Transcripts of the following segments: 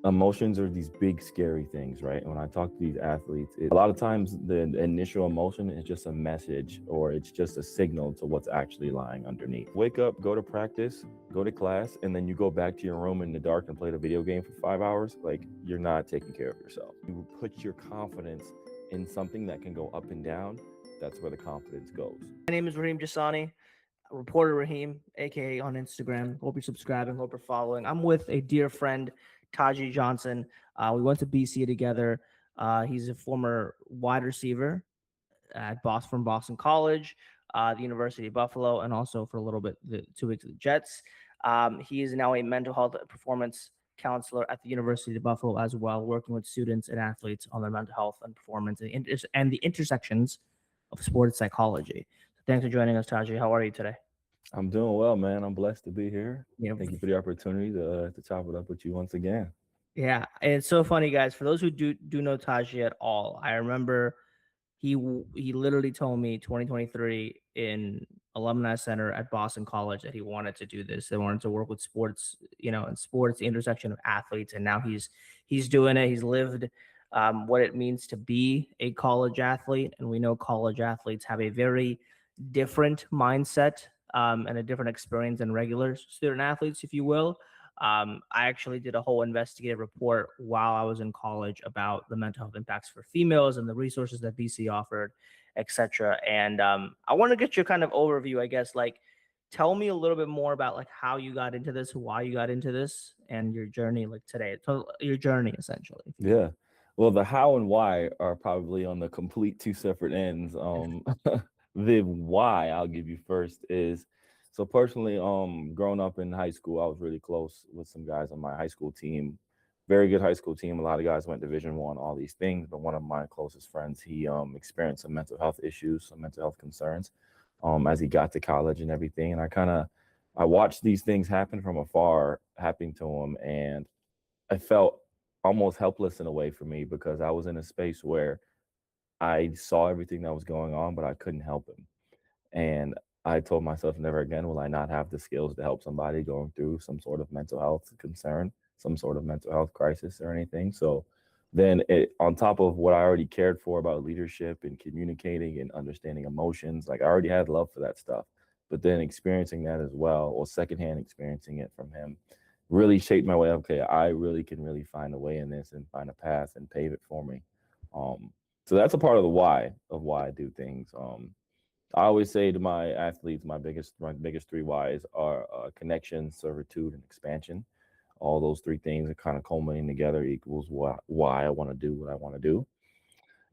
emotions are these big scary things, right? And when I talk to these athletes, a lot of times the initial emotion is just a message, or it's just a signal to what's actually lying underneath. Wake up, go to practice, go to class, and then you go back to your room in the dark and play the video game for 5 hours. Like, you're not taking care of yourself. You put your confidence in something that can go up and down. That's where the confidence goes. My name is Raheem Jasani, reporter Raheem, aka on Instagram. Hope you're subscribing, hope you're following. I'm with a dear friend, Taji Johnson. We went to BC together. He's a former wide receiver at Boston College, the University of Buffalo, and also for a little bit, the 2 weeks of the Jets. He is now a mental health performance counselor at the University of Buffalo as well, working with students and athletes on their mental health and performance and the intersections of sports psychology. So thanks for joining us, Taji. How are you today? I'm doing well, man. I'm blessed to be here. You know, Thank you for the opportunity to chop it up with you once again. yeah, and it's so funny, guys. For those who do know Taji at all, I remember he literally told me 2023 in alumni center at Boston College that he wanted to do this. They wanted to work with sports, and sports, the intersection of athletes, and now he's doing it. He's lived what it means to be a college athlete, and we know college athletes have a very different mindset and a different experience than regular student athletes, if you will. I actually did a whole investigative report while I was in college about the mental health impacts for females and the resources that BC offered, etc. And I want to get your kind of overview, I guess. Like, tell me a little bit more about like how you got into this, why you got into this, and your journey like today. So your journey essentially. Yeah. Well, the how and why are probably on the complete two separate ends. The why I'll give you first is, so personally, growing up in high school, I was really close with some guys on my high school team. Very good high school team. A lot of guys went Division 1, all these things. But one of my closest friends, he experienced some mental health issues, some mental health concerns, as he got to college and everything. And I watched these things happen from afar, happening to him, and I felt almost helpless in a way for me, because I was in a space where I saw everything that was going on, but I couldn't help him. And I told myself, never again will I not have the skills to help somebody going through some sort of mental health concern, some sort of mental health crisis or anything. So then, on top of what I already cared for about leadership and communicating and understanding emotions, like I already had love for that stuff. But then experiencing that as well, or secondhand experiencing it from him, really shaped my way. Okay, I really can really find a way in this and find a path and pave it for me. So that's a part of the why of why I do things. I always say to my athletes, my biggest three whys are connection, servitude, and expansion. All those three things are kind of culminating together equals why I want to do what I want to do.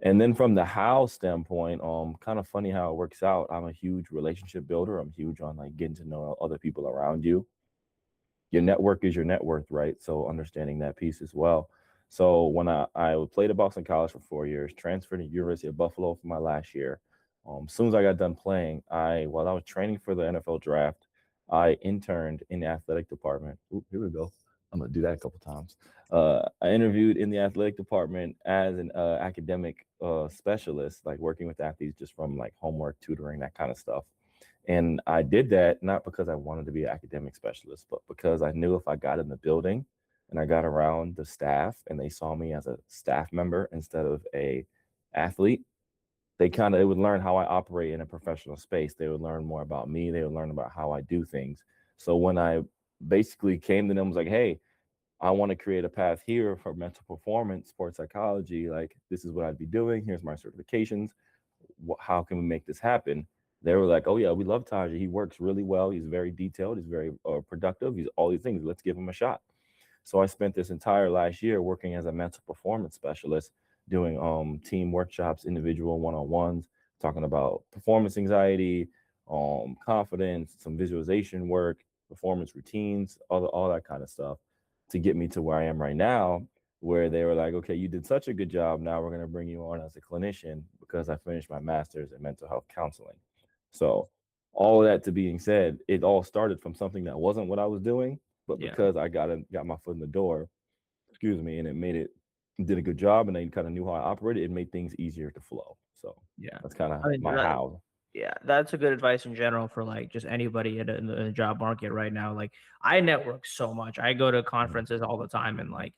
And then from the how standpoint, kind of funny how it works out. I'm a huge relationship builder. I'm huge on like getting to know other people around you. Your network is your net worth, right? So understanding that piece as well. So when I played at Boston College for 4 years, transferred to University of Buffalo for my last year. As soon as I got done playing, while I was training for the NFL draft, I interned in the athletic department. Ooh, here we go. I'm gonna do that a couple times. I interviewed in the athletic department as an academic specialist, like working with athletes just from like homework, tutoring, that kind of stuff. And I did that not because I wanted to be an academic specialist, but because I knew if I got in the building and I got around the staff and they saw me as a staff member instead of a athlete, they would learn how I operate in a professional space. They would learn more about me. They would learn about how I do things. So when I basically came to them, was like, hey, I want to create a path here for mental performance, sports psychology. Like, this is what I'd be doing. Here's my certifications. How can we make this happen? They were like, oh yeah, we love Taji. He works really well. He's very detailed. He's very productive. He's all these things. Let's give him a shot. So I spent this entire last year working as a mental performance specialist, doing team workshops, individual one-on-ones, talking about performance anxiety, confidence, some visualization work, performance routines, all that kind of stuff, to get me to where I am right now, where they were like, okay, you did such a good job. Now we're going to bring you on as a clinician, because I finished my master's in mental health counseling. So all of that to being said, it all started from something that wasn't what I was doing, but Yeah. because I got my foot in the door, excuse me, and did a good job, and they kind of knew how I operated, it made things easier to flow. So Yeah. that's kind of I mean, my how. yeah, that's a good advice in general for like just anybody in the job market right now. Like, I network so much. I go to Mhm. conferences all the time, and like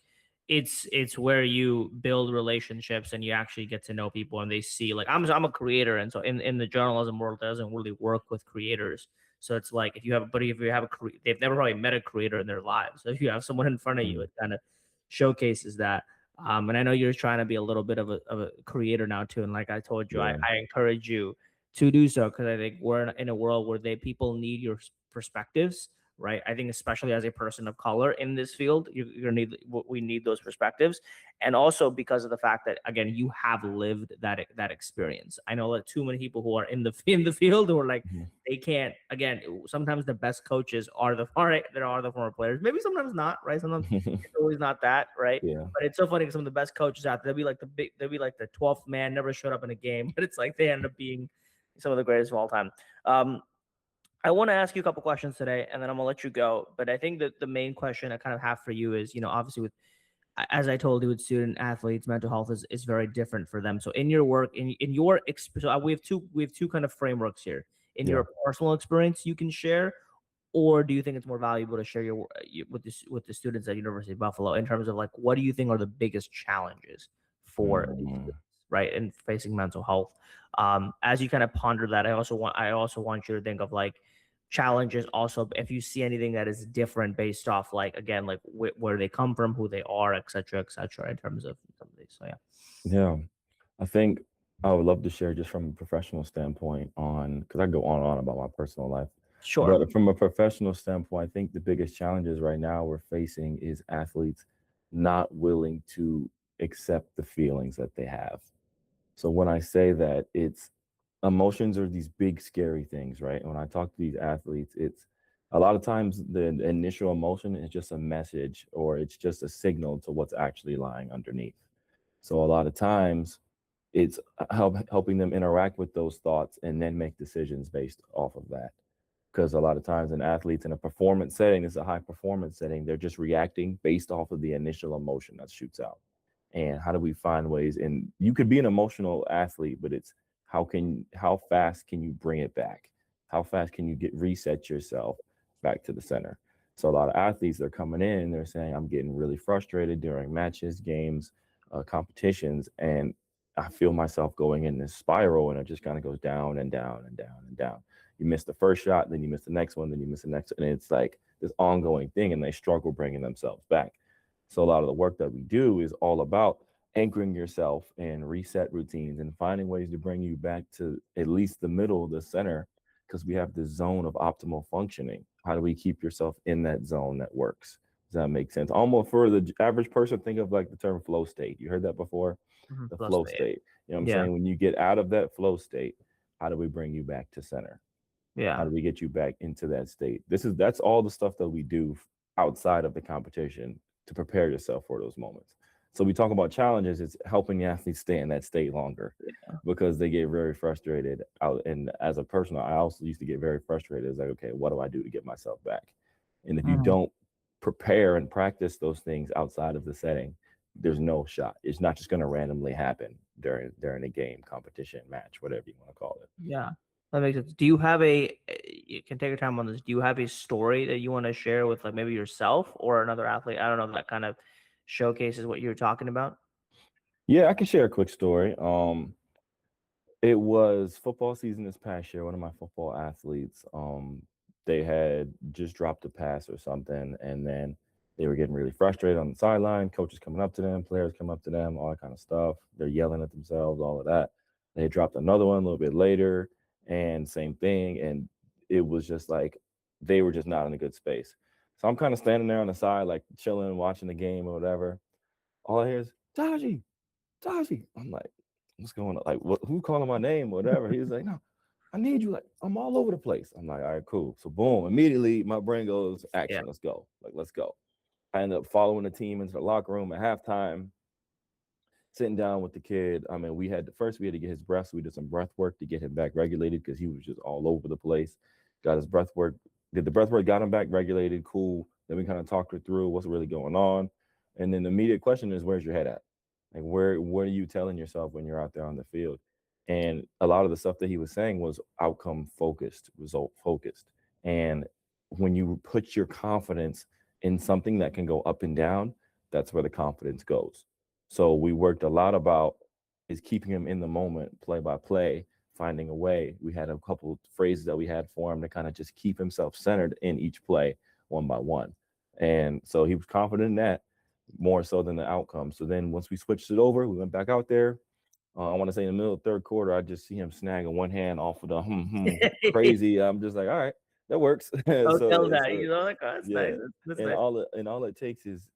it's where you build relationships and you actually get to know people and they see like I'm a creator, and so in the journalism world it doesn't really work with creators. So it's like if you have they've never probably met a creator in their lives. So if you have someone in front of you, Mm, it kind of showcases that. And I know you're trying to be a little bit of a creator now too. And like I told you, yeah, I encourage you to do so because I think we're in a world where people need your perspectives, right? I think especially as a person of color in this field, you're need we need those perspectives, and also because of the fact that again you have lived that experience. I know that too many people who are in the in the field who are like mhm. they can't. Again, sometimes the best coaches are the far there are the former players. Maybe sometimes not, right? Sometimes it's always not that, right? Yeah, But it's so funny because some of the best coaches out there, they'll be like the 12th man, never showed up in a game, but it's like they end up being some of the greatest of all time. Um, I want to ask you a couple questions today, and then I'm gonna let you go. But I think that the main question I kind of have for you is, obviously with as I told you, with student athletes, mental health is very different for them. So in your work, in your so we have two kind of frameworks here. In yeah. your personal experience, you can share, or do you think it's more valuable to share with the students at University of Buffalo in terms of like what do you think are the biggest challenges for these Mm, students, right, in facing mental health? As you kind of ponder that, I also want you to think of like challenges also if you see anything that is different based off like again like where they come from, who they are, et cetera, in terms of some of these. So yeah. yeah. I think I would love to share just from a professional standpoint on because I go on and on about my personal life. Sure. But from a professional standpoint, I think the biggest challenges right now we're facing is athletes not willing to accept the feelings that they have. So when I say that, it's emotions are these big scary things, right? And when I talk to these athletes, it's a lot of times the initial emotion is just a message or it's just a signal to what's actually lying underneath. So a lot of times it's helping them interact with those thoughts and then make decisions based off of that. Because a lot of times in athletes in a performance setting, it's a high performance setting, they're just reacting based off of the initial emotion that shoots out. And how do we find ways? And you could be an emotional athlete, but it's how fast can you bring it back? How fast can you get reset yourself back to the center? So a lot of athletes they're coming in, they're saying, I'm getting really frustrated during matches, games, competitions, and I feel myself going in this spiral, and it just kind of goes down and down and down and down. You miss the first shot, then you miss the next one, then you miss the next, and it's like this ongoing thing, and they struggle bringing themselves back. So a lot of the work that we do is all about anchoring yourself and reset routines and finding ways to bring you back to at least the middle, the center, because we have this zone of optimal functioning. How do we keep yourself in that zone that works? Does that make sense? Almost for the average person, think of like the term flow state. You heard that before? Mhm. The Plus flow the state. You know what I'm yeah, saying? When you get out of that flow state, how do we bring you back to center? How yeah. do we get you back into that state? That's all the stuff that we do outside of the competition to prepare yourself for those moments. So we talk about challenges, it's helping the athletes stay in that state longer because they get very frustrated out. And as a person, I also used to get very frustrated. It's like, okay, what do I do to get myself back? And if you Mhm. don't prepare and practice those things outside of the setting, there's no shot. It's not just going to randomly happen during a game, competition, match, whatever you want to call it. Yeah, that makes sense. Do you have a you can take your time on this. Do you have a story that you want to share with like maybe yourself or another athlete? I don't know, that kind of showcases what you were talking about. Yeah, I can share a quick story. It was football season this past year. One of my football athletes, they had just dropped a pass or something, and then they were getting really frustrated on the sideline. Coaches coming up to them, players come up to them, all that kind of stuff. They're yelling at themselves, all of that. They dropped another one a little bit later, and same thing. And it was just like they were just not in a good space. So I'm kind of standing there on the side, like chilling, watching the game or whatever. All I hear is Taji, Taji. I'm like, what's going on? Like, who calling my name or whatever? He was like, no, I need you. Like, I'm all over the place. I'm like, all right, cool. So boom, immediately my brain goes, Yeah, action, let's go. Like, let's go. I end up following the team into the locker room at halftime, sitting down with the kid. I mean, we had to get his breath. So we did some breath work to get him back regulated because he was just all over the place. Got his breath work, did the breath work, got him back regulated, cool. Then we kind of talked her through what's really going on. And then the immediate question is, where's your head at? Like, what are you telling yourself when you're out there on the field? And a lot of the stuff that he was saying was outcome focused, result focused. And when you put your confidence in something that can go up and down, that's where the confidence goes. So we worked a lot about is keeping him in the moment, play by play, finding a way. We had a couple phrases that we had for him to kind of just keep himself centered in each play one by one. And so he was confident in that more so than the outcome. So then once we switched it over, we went back out there. I want to say in the middle of the third quarter, I just see him snagging one hand off of the crazy. I'm just like, all right, that works. Don't so tell that. so You know, like, oh, that's nice. yeah, That's and nice. all it takes is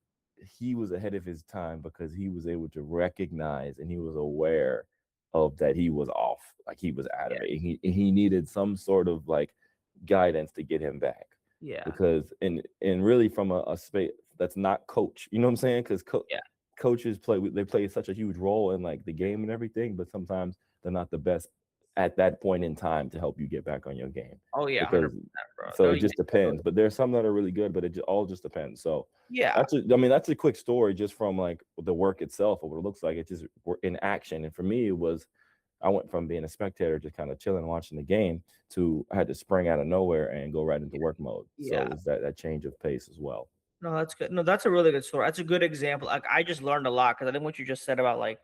he was ahead of his time because he was able to recognize and he was aware of that he was off, like he was out Yeah, of it. And he needed some sort of like guidance to get him back yeah, because and really from a space that's not coach, you know what I'm saying? Because yeah. coaches play such a huge role in like the game and everything, but sometimes they're not the best at that point in time to help you get back on your game Oh yeah, because 100%, bro. so No, it yeah, just depends. But there's some that are really good, but all just depends. So yeah, I mean that's a quick story just from like the work itself or what it looks like. It's just in action, and for me it was I went from being a spectator, just kind of chilling, watching the game, to I had to spring out of nowhere and go right into work mode. So yeah. it was that change of pace as well. No, that's good. No, that's a really good story. That's a good example. Like I just learned a lot because I think what you just said about like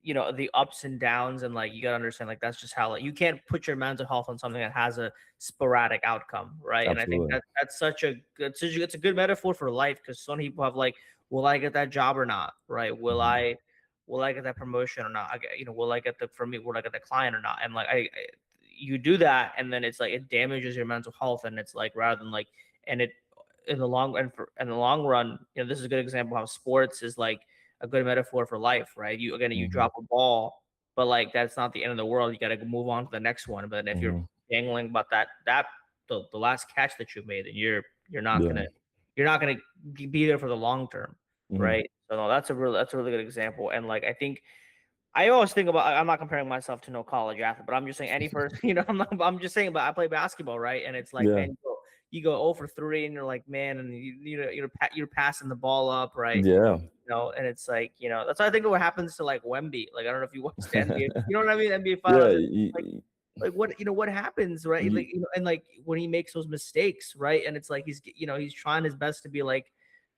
the ups and downs and like you gotta understand like that's just how like you can't put your mental health on something that has a sporadic outcome, right? And I think Absolutely. that's it's a good metaphor for life because some people have like, will I get that job or not, right? Hmm. Will I get that promotion or not? Will I get the for me will I get the client or not? And like you do that and then it's like it damages your mental health and it's like rather than like and it in the long run, this is a good example how sports is like a good metaphor for life, right? You Hmm. drop a ball, but like that's not the end of the world. You got to move on to the next one. But if you're Hmm. dangling about the last catch that you made, then you're not Yeah. gonna you're not gonna be there for the long term, Hmm. right? So no, that's a really good example. And like I think I always think about I'm not comparing myself to no college athlete, but I'm just saying any person, I'm just saying, but I play basketball, right? And it's like, Yeah. man, you go 0 for 3 and you're like, man, and you're passing the ball up, right? Yeah. And it's like, that's why I think of what happens to like Wemby. Like, I don't know if you watch the NBA, you know what I mean? NBA Yeah. finals. It's like what happens, right? Like, You, and like when he makes those mistakes, right? And it's like he's trying his best to be like,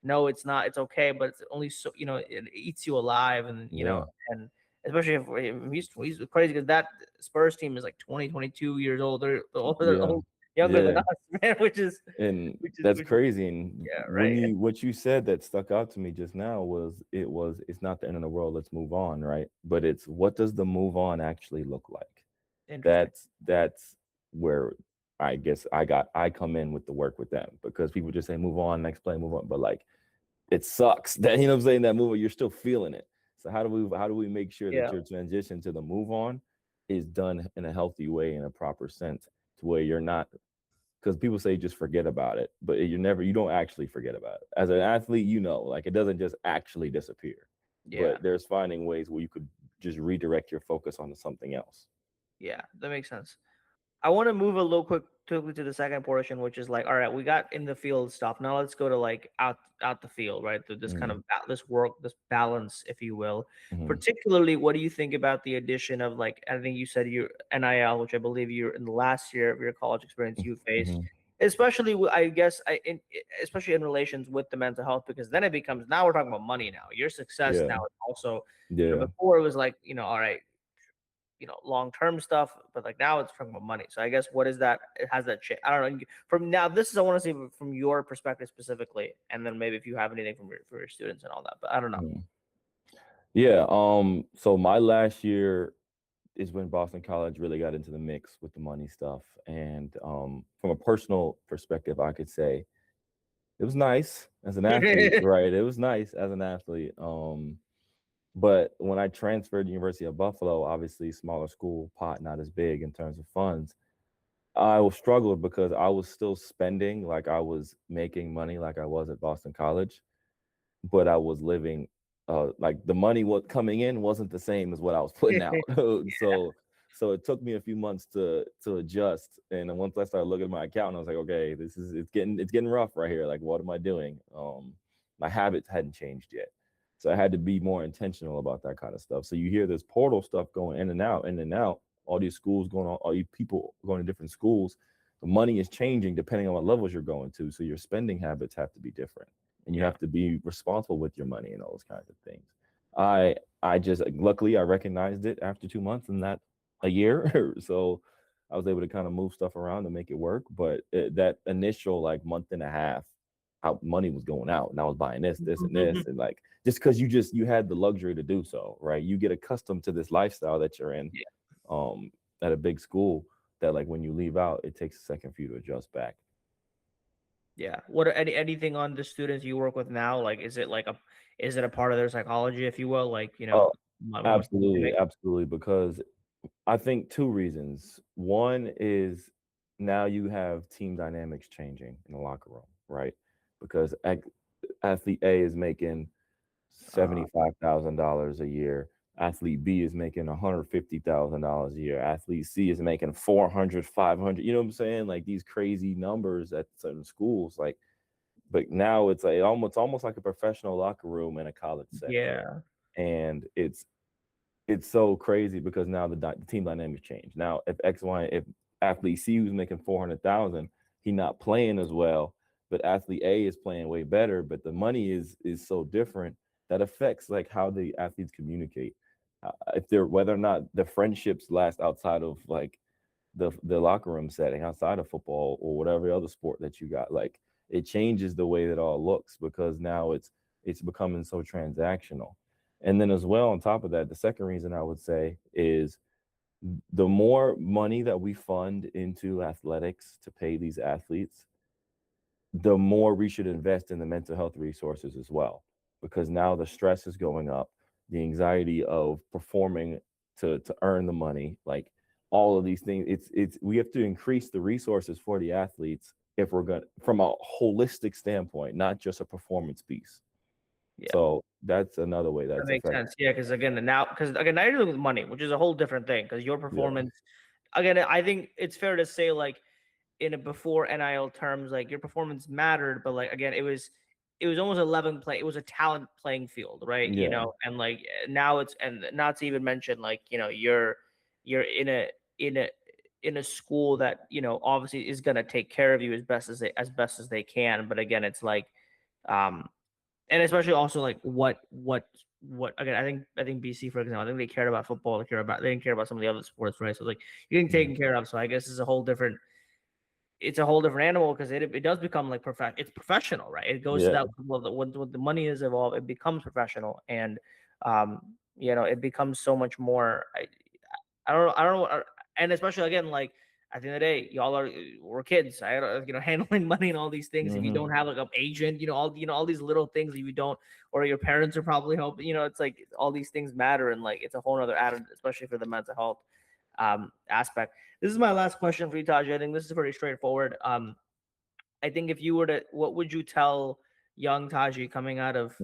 no, it's not, it's okay, but it's only so it eats you alive, and yeah. and especially if he's crazy because that Spurs team is like 20, 22 years old. They're Yeah. old, younger than Yeah. us, man, which is And which is that's which is crazy. And yeah, when right. you what you said that stuck out to me just now was it's not the end of the world, let's move on, right? But it's what does the move on actually look like? Interesting. That's where I guess I come in with the work with them because people just say move on, next play, move on. But like it sucks that you know what I'm saying that move you're still feeling it. So how do we make sure that Yeah, your transition to the move on is done in a healthy way in a proper sense to where you're not because people say just forget about it, but you don't actually forget about it. As an athlete, like it doesn't just actually disappear, yeah. but there's finding ways where you could just redirect your focus onto something else. Yeah, that makes sense. I want to move a little quickly to the second portion, which is like, all right, we got in the field stuff. Now let's go to like out the field, right? This kind Mm-hmm. of this work, this balance, if you will. Mm-hmm. Particularly, what do you think about the addition of like I think you said your NIL, which I believe you're in the last year of your college experience you faced, Mm-hmm. especially I guess especially in relations with the mental health, because then it becomes now we're talking about money now. Your success Yeah, now is also, yeah. before it was like all right, long term stuff, but like now it's from money. So I guess what is that? It has that change. I don't know. From now, this is I want to see from your perspective specifically, and then maybe if you have anything from for your students and all that. But I don't know. Mhm. Yeah. So my last year is when Boston College really got into the mix with the money stuff, and from a personal perspective, I could say it was nice as an athlete, right? It was nice as an athlete. But when I transferred to University of Buffalo, obviously smaller school, pot not as big in terms of funds, I was struggled because I was still spending like I was making money like I was at Boston College, but I was living like the money was coming in wasn't the same as what I was putting out. So it took me a few months to adjust. And then once I started looking at my account, I was like, okay, it's getting rough right here. Like, what am I doing? My habits hadn't changed yet. So I had to be more intentional about that kind of stuff. So you hear this portal stuff going in and out, all these schools going on, all these people going to different schools. The money is changing depending on what levels you're going to. So your spending habits have to be different. and you Yeah. have to be responsible with your money and all those kinds of things. I just luckily I recognized it after 2 months and not a year, so I was able to kind of move stuff around to make it work. But that initial like month and a half, how money was going out, and I was buying this, and this, and like just because you had the luxury to do so, right? You get accustomed to this lifestyle that you're in, Yeah. um, at a big school. That like when you leave out, it takes a second for you to adjust back. Yeah. What are anything on the students you work with now? Like, is it a part of their psychology, if you will? Like, Oh, how much money they absolutely, make? absolutely. Because I think two reasons. One is now you have team dynamics changing in the locker room, right? Because athlete A is making Uh, $75,000 a year. Athlete B is making $150,000 a year. Athlete C is making 400, 500. You know what I'm saying? Like these crazy numbers at certain schools. Like, but now it's like almost like a professional locker room in a college setting, yeah. and it's so crazy because now the team dynamics change. Now, if athlete C who's making 400,000, he not playing as well, but athlete A is playing way better, but the money is so different that affects like how the athletes communicate. If they're whether or not the friendships last outside of like the locker room setting, outside of football or whatever other sport that you got, like it changes the way that all looks because now it's becoming so transactional. And then as well, on top of that, the second reason I would say is the more money that we fund into athletics to pay these athletes, the more we should invest in the mental health resources as well. Because now the stress is going up, the anxiety of performing to earn the money, like all of these things. It's we have to increase the resources for the athletes if we're going from a holistic standpoint, not just a performance piece. Yeah. So that's another way That that's makes affected. sense. Yeah, because again, now you're dealing with money, which is a whole different thing. Because your Yeah. performance, again, I think it's fair to say, like, in a before NIL terms, like your performance mattered, but like again, it was almost a level play. It was a talent playing field, right? Yeah. And like now it's, and not to even mention, like, you're in a in a school that obviously is gonna take care of you as best as they can. But again, it's like, um and especially also like what again, I think BC, for example, I think they cared about football, they didn't care about some of the other sports, right? So like you're getting Mhm. taken care of. So I guess it's a whole different animal, because it does become like it's professional, right? It goes to Yeah. that level that when the money is involved, it becomes professional. And it becomes so much more. I don't know, and especially again, like at the end of the day, we're kids. Handling money and all these things. If you Hmm. don't have like an agent, all these little things, if you don't, or your parents are probably helping. It's like all these things matter, and like it's a whole other added, especially for the mental health aspect. This is my last question for you, Taj. I think this is pretty straightforward. I think if you were to, what would you tell young Taji coming out of,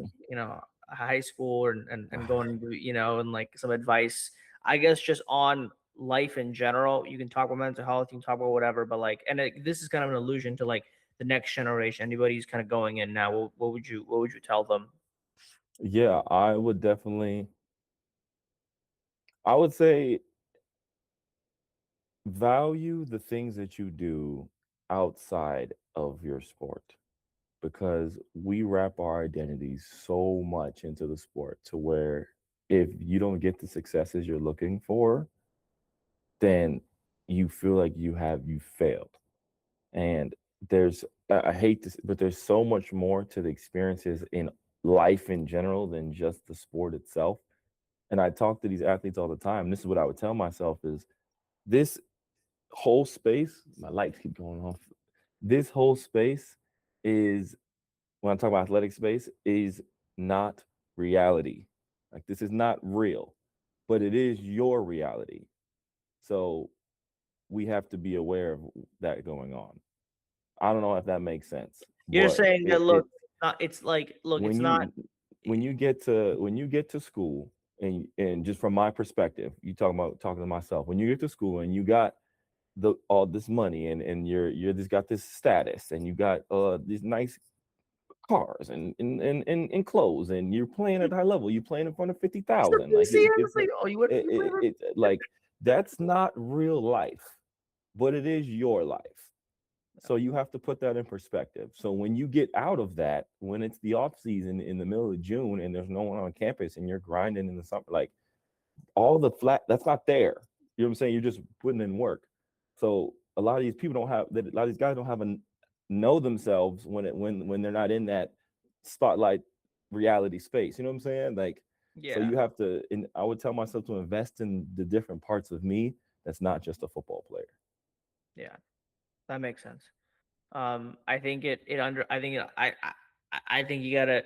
high school, and going to, and like some advice, I guess, just on life in general? You can talk about mental health, you can talk about whatever, but like, and this is kind of an allusion to like the next generation, anybody who's kind of going in now. What would you tell them? Yeah, I would say value the things that you do outside of your sport because we wrap our identities so much into the sport to where if you don't get the successes you're looking for, then you feel like you failed. And there's I hate this, but there's so much more to the experiences in life in general than just the sport itself. And I talk to these athletes all the time. This is what I would tell myself is this whole space, my lights keep going off. This whole space is when I talk about athletic space is not reality. Like this is not real, but it is your reality. So we have to be aware of that going on. I don't know if that makes sense, You're but saying that, it look, it's like, look, when it's not. you get to school, and just from my perspective, you talking to myself, when you get to school and you got the all this money, and you're just got this status, and you got these nice cars and clothes, and you're playing at high level, you're playing in front of 50,000, like See, it's honestly, like oh, you went, it, you it, it like that's not real life, but it is your life. So you have to put that in perspective. So when you get out of that, when it's the off season in the middle of June and there's no one on campus and you're grinding in the summer, like all the flat, that's not there. You know what I'm saying? You're just putting in work. So a lot of these people don't have that. A lot of these guys don't have a know themselves when they're not in that spotlight reality space. You know what I'm saying? Like, so Yeah, you have to. And I would tell myself to invest in the different parts of me. That's not just a football player. yeah, that makes sense. I think it under. I think I think you gotta.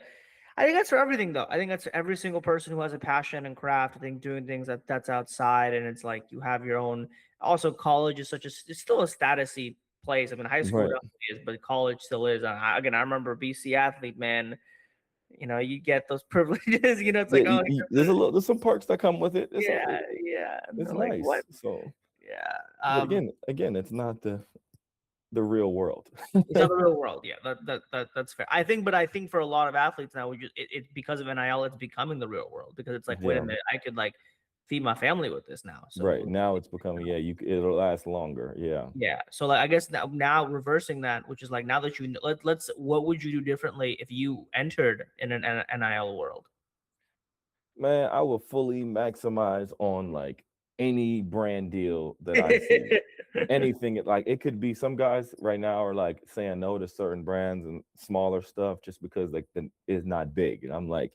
I think that's for everything though. I think that's for every single person who has a passion and craft. I think doing things that's outside and it's like you have your own. Also, college is such a it's still a statusy place. I mean, high school Right. definitely is, but college still is. Again, I remember BC athlete man. You know, you get those privileges. You know, it's like, oh, There's some perks that come with it. yeah, yeah. And It's they're like, nice. what? So, Yeah. but again, it's not the real world. It's not the real world. Yeah, that's fair. But I think for a lot of athletes now, it's because of NIL, it's becoming the real world because it's like, wait a Yeah. minute, I could like feed my family with this now. Right. So Now it's becoming, yeah, it'll last longer. Yeah. yeah, so like I guess now reversing that, which is like now that let's what would you do differently if you entered in an NIL world? Man, I will fully maximize on like any brand deal that I see. Anything like it could be some guys right now are like saying no to certain brands and smaller stuff just because like the is not big. And I'm like,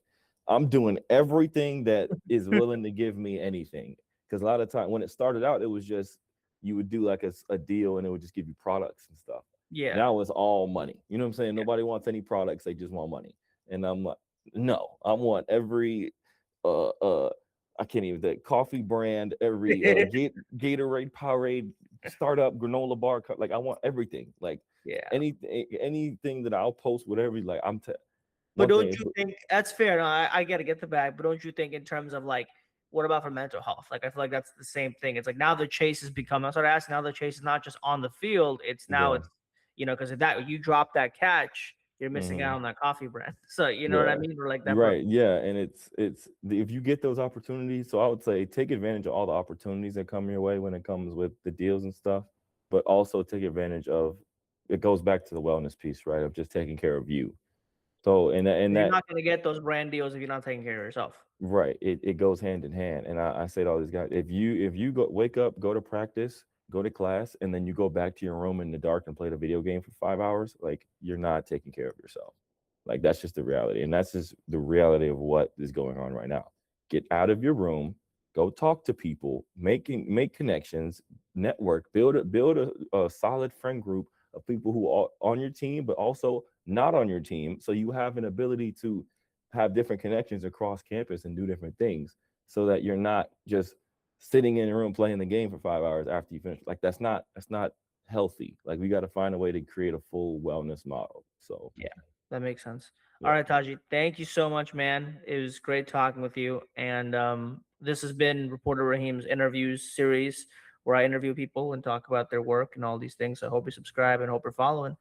I'm doing everything that is willing to give me anything. Because a lot of time when it started out, it was just you would do like a deal and it would just give you products and stuff. Yeah, Now it's all money. You know what I'm saying? Nobody wants any products, they just want money. And I'm like, no, I want every uh uh I can't even the coffee brand, every yeah, Gatorade, Powerade, startup granola bar, like I want everything. Like yeah. anything that I'll post, whatever. Like But one don't thing. you think that's fair? No, I gotta get the bag. But don't you think in terms of like, what about for mental health? Like, I feel like that's the same thing. It's like now the chase has become. I started asking. Now the chase is not just on the field. It's now Yeah. it's because if that you drop that catch, you're missing out Hmm. on that coffee brand. So you know what I Yeah. mean? Or like You're that. right. Yeah. And if you get those opportunities, so I would say take advantage of all the opportunities that come your way when it comes with the deals and stuff, but also take advantage of it goes back to the wellness piece, right? Of just taking care of you. So and You're that not gonna get those brand deals if you're not taking care of yourself. right. It goes hand in hand. And I say to all these guys, if you go wake up, go to practice, go to class, and then you go back to your room in the dark and play the video game for 5 hours, like you're not taking care of yourself. Like that's just the reality. And that's just the reality of what is going on right now. Get out of your room, go talk to people, make connections, network, build a solid friend group of people who are on your team, but also not on your team. So you have an ability to have different connections across campus and do different things so that you're not just sitting in a room playing the game for 5 hours after you finish. Like that's not healthy. Like we got to find a way to create a full wellness model. So Yeah, that makes sense. All yeah. right, Taji, thank you so much, man. It was great talking with you. And this has been Reporter Raheem's interviews series where I interview people and talk about their work and all these things. So I hope you subscribe and hope you're following.